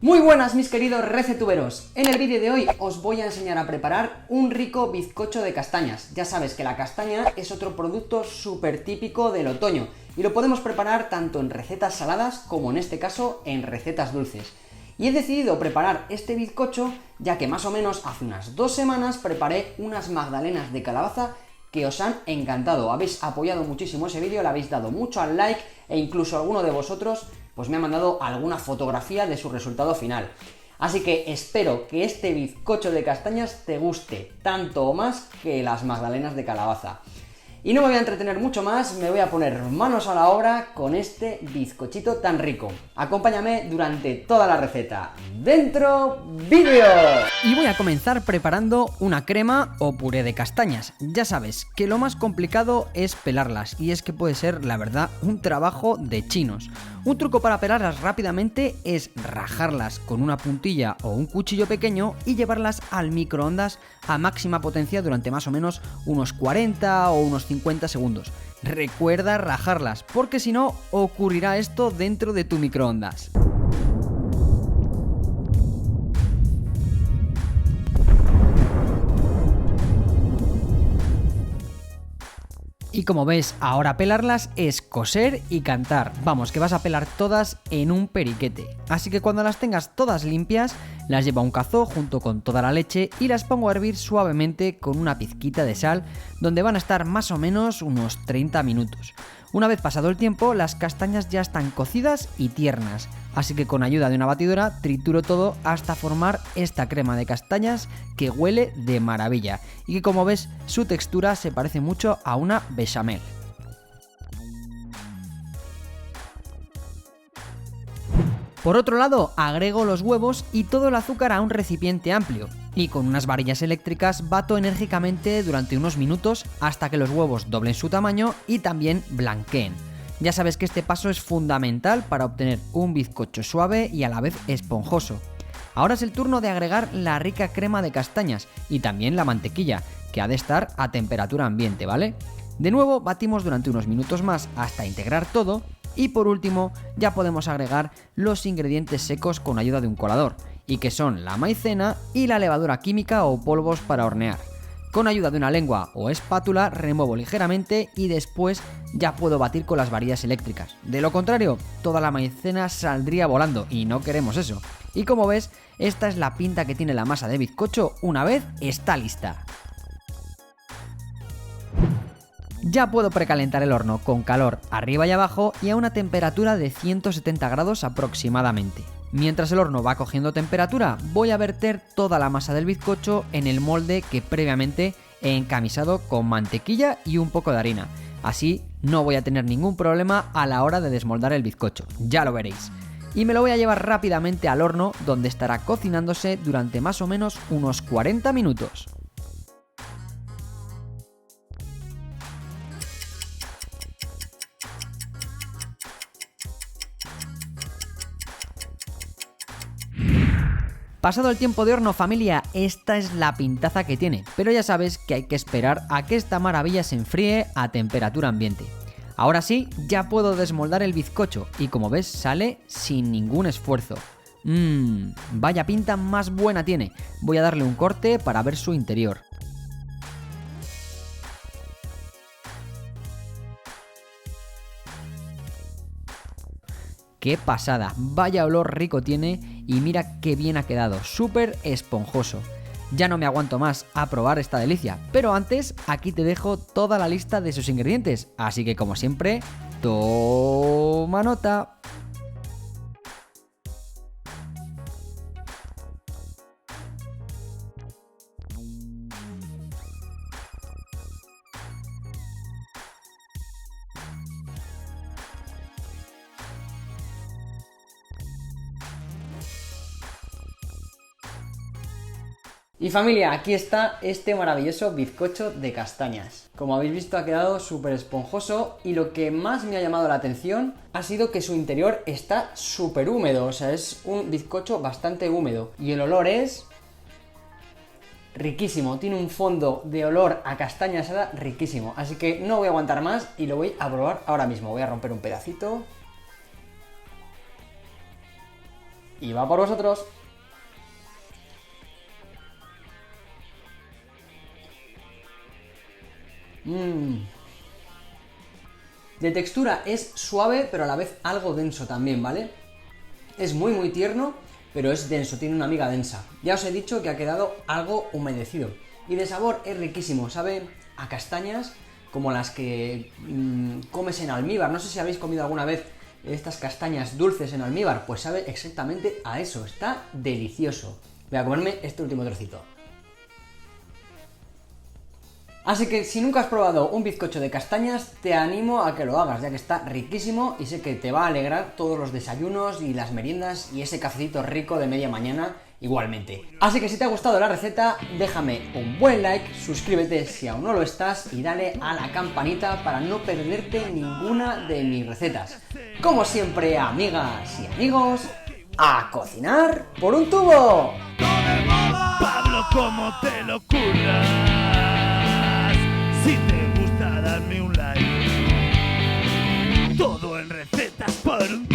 Muy buenas mis queridos recetuberos, en el vídeo de hoy os voy a enseñar a preparar un rico bizcocho de castañas. Ya sabes que la castaña es otro producto súper típico del otoño y lo podemos preparar tanto en recetas saladas como en este caso en recetas dulces. Y he decidido preparar este bizcocho ya que más o menos hace unas 2 semanas preparé unas magdalenas de calabaza que os han encantado. Habéis apoyado muchísimo ese vídeo, le habéis dado mucho al like e incluso alguno de vosotros pues me ha mandado alguna fotografía de su resultado final. Así que espero que este bizcocho de castañas te guste tanto o más que las magdalenas de calabaza. Y no me voy a entretener mucho más, me voy a poner manos a la obra con este bizcochito tan rico. Acompáñame durante toda la receta. ¡Dentro vídeo! Y voy a comenzar preparando una crema o puré de castañas. Ya sabes que lo más complicado es pelarlas y es que puede ser, la verdad, un trabajo de chinos. Un truco para pelarlas rápidamente es rajarlas con una puntilla o un cuchillo pequeño y llevarlas al microondas a máxima potencia durante más o menos unos 40 o unos 50 segundos. Recuerda rajarlas, porque si no ocurrirá esto dentro de tu microondas. Y como ves, ahora pelarlas es coser y cantar. Vamos, que vas a pelar todas en un periquete. Así que cuando las tengas todas limpias, las llevo a un cazo junto con toda la leche y las pongo a hervir suavemente con una pizquita de sal, donde van a estar más o menos unos 30 minutos. Una vez pasado el tiempo, las castañas ya están cocidas y tiernas, así que con ayuda de una batidora trituro todo hasta formar esta crema de castañas que huele de maravilla y que, como ves, su textura se parece mucho a una bechamel. Por otro lado, agrego los huevos y todo el azúcar a un recipiente amplio y con unas varillas eléctricas bato enérgicamente durante unos minutos hasta que los huevos doblen su tamaño y también blanqueen. Ya sabes que este paso es fundamental para obtener un bizcocho suave y a la vez esponjoso. Ahora es el turno de agregar la rica crema de castañas y también la mantequilla, que ha de estar a temperatura ambiente, ¿vale? De nuevo batimos durante unos minutos más hasta integrar todo. Y por último, ya podemos agregar los ingredientes secos con ayuda de un colador, y que son la maicena y la levadura química o polvos para hornear. Con ayuda de una lengua o espátula remuevo ligeramente y después ya puedo batir con las varillas eléctricas. De lo contrario, toda la maicena saldría volando y no queremos eso. Y como ves, esta es la pinta que tiene la masa de bizcocho una vez está lista. Ya puedo precalentar el horno con calor arriba y abajo y a una temperatura de 170 grados aproximadamente. Mientras el horno va cogiendo temperatura, voy a verter toda la masa del bizcocho en el molde que previamente he encamisado con mantequilla y un poco de harina. Así no voy a tener ningún problema a la hora de desmoldar el bizcocho, ya lo veréis. Y me lo voy a llevar rápidamente al horno, donde estará cocinándose durante más o menos unos 40 minutos. Pasado el tiempo de horno, familia, esta es la pintaza que tiene, pero ya sabes que hay que esperar a que esta maravilla se enfríe a temperatura ambiente. Ahora sí, ya puedo desmoldar el bizcocho y como ves sale sin ningún esfuerzo. Vaya pinta más buena tiene. Voy a darle un corte para ver su interior. ¡Qué pasada! Vaya olor rico tiene y mira qué bien ha quedado, súper esponjoso. Ya no me aguanto más a probar esta delicia, pero antes aquí te dejo toda la lista de sus ingredientes, así que como siempre, toma nota. Y familia, aquí está este maravilloso bizcocho de castañas. Como habéis visto, ha quedado súper esponjoso y lo que más me ha llamado la atención ha sido que su interior está súper húmedo, o sea, es un bizcocho bastante húmedo y el olor es riquísimo, tiene un fondo de olor a castaña asada riquísimo, así que no voy a aguantar más y lo voy a probar ahora mismo. Voy a romper un pedacito. y va por vosotros. De textura es suave, pero a la vez algo denso también, ¿vale? Es muy tierno, pero es denso, tiene una miga densa. Ya os he dicho que ha quedado algo humedecido. Y de sabor es riquísimo, sabe a castañas como las que comes en almíbar. No sé si habéis comido alguna vez estas castañas dulces en almíbar, pues sabe exactamente a eso, está delicioso. Voy a comerme este último trocito. Así que si nunca has probado un bizcocho de castañas, te animo a que lo hagas, ya que está riquísimo y sé que te va a alegrar todos los desayunos y las meriendas y ese cafecito rico de media mañana igualmente. Así que si te ha gustado la receta, déjame un buen like, suscríbete si aún no lo estás y dale a la campanita para no perderte ninguna de mis recetas. Como siempre, amigas y amigos, ¡a cocinar por un tubo! Pablo, ¿cómo te lo curras? Si te gusta, dame un like. Todo en recetas por un